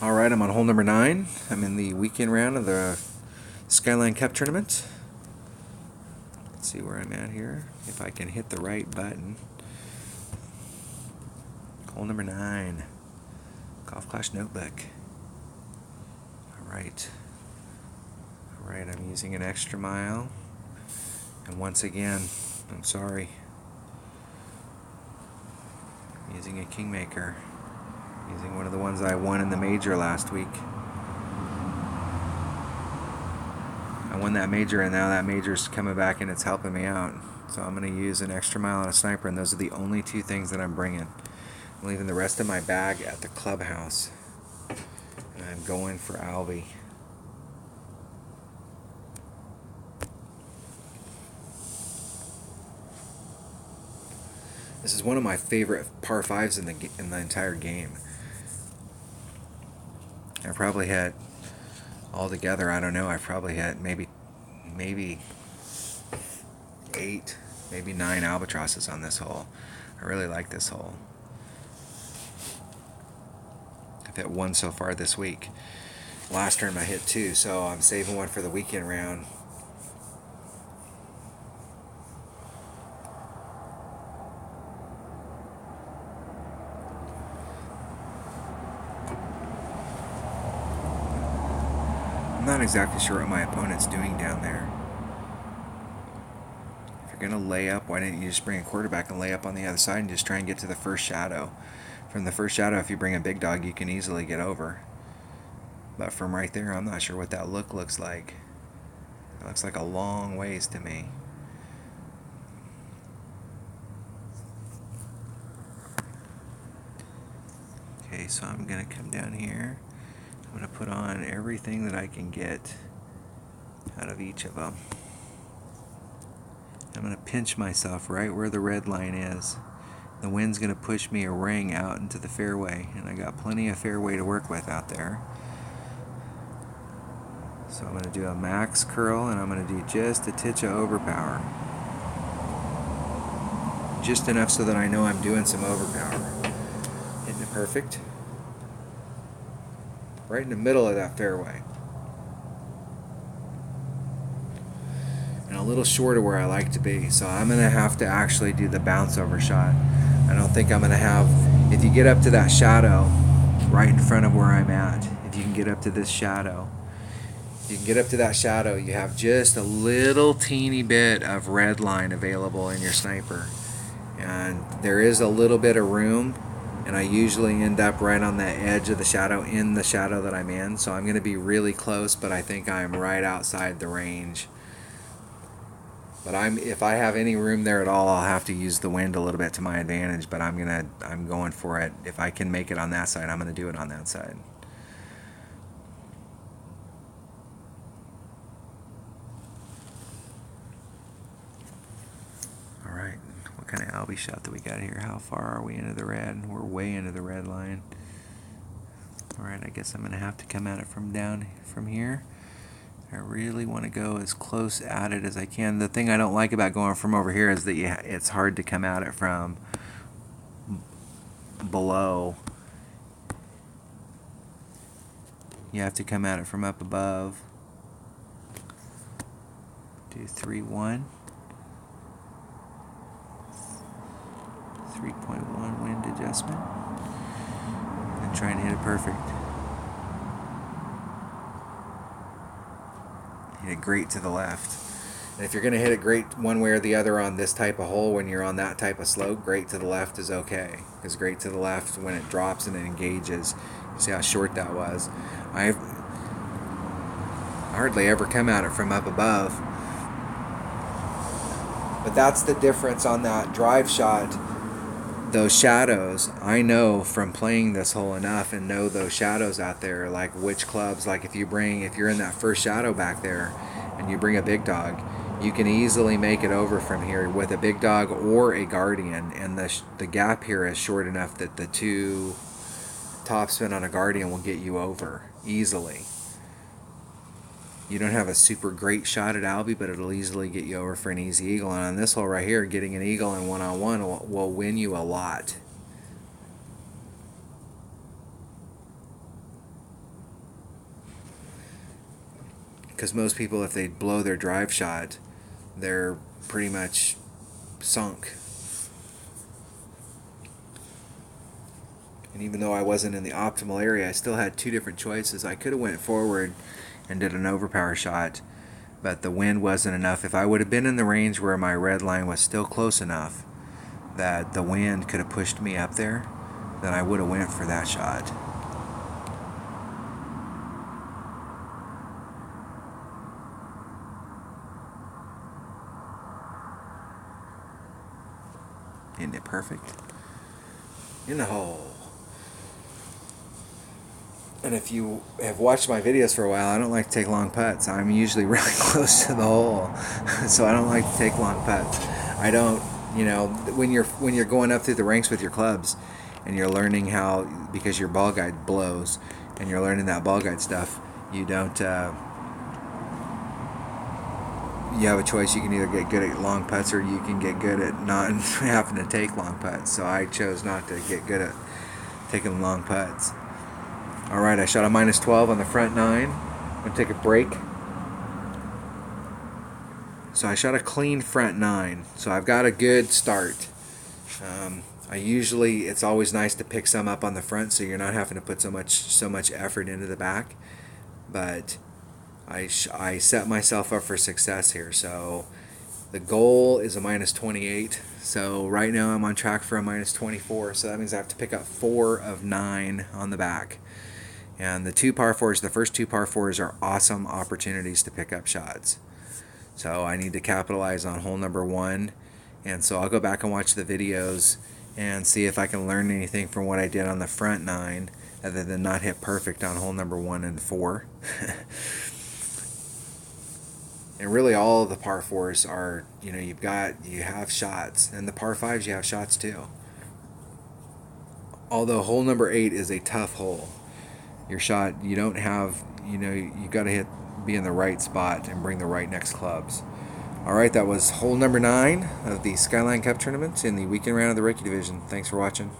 Alright, I'm on hole number 9. I'm in the weekend round of the Skyline Cup tournament. Let's see where I'm at here. If I can hit the right button. Hole number 9. Golf Clash Notebook. Alright. Alright, I'm using an extra mile. And once again, I'm sorry. I'm using a Kingmaker. Using one of the ones I won in the major last week. I won that major, and now that major's coming back and it's helping me out. So I'm going to use an extra mile and a sniper, and those are the only two things that I'm bringing. I'm leaving the rest of my bag at the clubhouse. And I'm going for Albie. This is one of my favorite par 5s in the entire game. I probably had, altogether, I don't know, I probably had maybe 8, maybe 9 albatrosses on this hole. I really like this hole. I've hit 1 so far this week. Last term I hit 2, so I'm saving one for the weekend round. I'm not exactly sure what my opponent's doing down there. If you're going to lay up, why didn't you just bring a quarterback and lay up on the other side and just try and get to the first shadow? From the first shadow, if you bring a big dog, you can easily get over. But from right there, I'm not sure what that looks like. It looks like a long ways to me. Okay, so I'm going to come down here. I'm going to put on everything that I can get out of each of them. I'm going to pinch myself right where the red line is. The wind's going to push me a ring out into the fairway, and I got plenty of fairway to work with out there. So I'm going to do a max curl, and I'm going to do just a titch of overpower. Just enough so that I know I'm doing some overpower. Hitting it perfect. Right in the middle of that fairway. And a little short of where I like to be. So I'm going to have to actually do the bounce over shot. I don't think I'm going to have... If you get up to that shadow right in front of where I'm at, if you can get up to this shadow, you can get up to that shadow, you have just a little teeny bit of red line available in your sniper. And there is a little bit of room, and I usually end up right on the edge of the shadow, in the shadow that I'm in. So I'm going to be really close, but I think I'm right outside the range. But if I have any room there at all, I'll have to use the wind a little bit to my advantage, but I'm going for it. If I can make it on that side, I'm going to do it on that side. All right, what kind of Albie shot do we got here? How far are we into the red? We're way into the red line. All right, I guess I'm going to have to come at it from here. I really want to go as close at it as I can. The thing I don't like about going from over here is that it's hard to come at it from below. You have to come at it from up above. Do 3-1. 3.1 wind adjustment. And try and hit it perfect. Hit it great to the left. And if you're going to hit it great one way or the other on this type of hole, when you're on that type of slope, great to the left is okay. Because great to the left, when it drops and it engages, you see how short that was. I hardly ever come at it from up above. But that's the difference on that drive shot. Those shadows, I know from playing this hole enough and know those shadows out there, like which clubs, like if you're in that first shadow back there and you bring a big dog, you can easily make it over from here with a big dog or a guardian, and the gap here is short enough that the 2 topspin on a guardian will get you over easily. You don't have a super great shot at Albie, but it'll easily get you over for an easy eagle. And on this hole right here, getting an eagle in one-on-one will win you a lot. because most people, if they blow their drive shot, they're pretty much sunk. And even though I wasn't in the optimal area, I still had two different choices. I could have went forward and did an overpower shot, but the wind wasn't enough. If I would have been in the range where my red line was still close enough that the wind could have pushed me up there, then I would have went for that shot. Isn't it perfect? In the hole. And if you have watched my videos for a while, I don't like to take long putts. I'm usually really close to the hole, so I don't like to take long putts. I don't, when you're going up through the ranks with your clubs, and you're learning how, because your ball guide blows, and you're learning that ball guide stuff, you don't. You have a choice. You can either get good at long putts, or you can get good at not having to take long putts. So I chose not to get good at taking long putts. Alright, I shot a -12 on the front 9. I'm going to take a break. So I shot a clean front 9. So I've got a good start. It's always nice to pick some up on the front, so you're not having to put so much effort into the back. But I set myself up for success here. So the goal is a -28. So right now I'm on track for a -24. So that means I have to pick up 4 of 9 on the back. And the first two par 4s are awesome opportunities to pick up shots. So I need to capitalize on hole number 1. And so I'll go back and watch the videos and see if I can learn anything from what I did on the front 9, other than not hit perfect on hole number 1 and 4. And really all of the par 4s are, you have shots. And the par 5s, you have shots too. Although hole number 8 is a tough hole. Your shot, you don't have, you got to be in the right spot and bring the right next clubs. Alright, that was hole number 9 of the Skyline Cup tournament in the weekend round of the Rookie Division. Thanks for watching.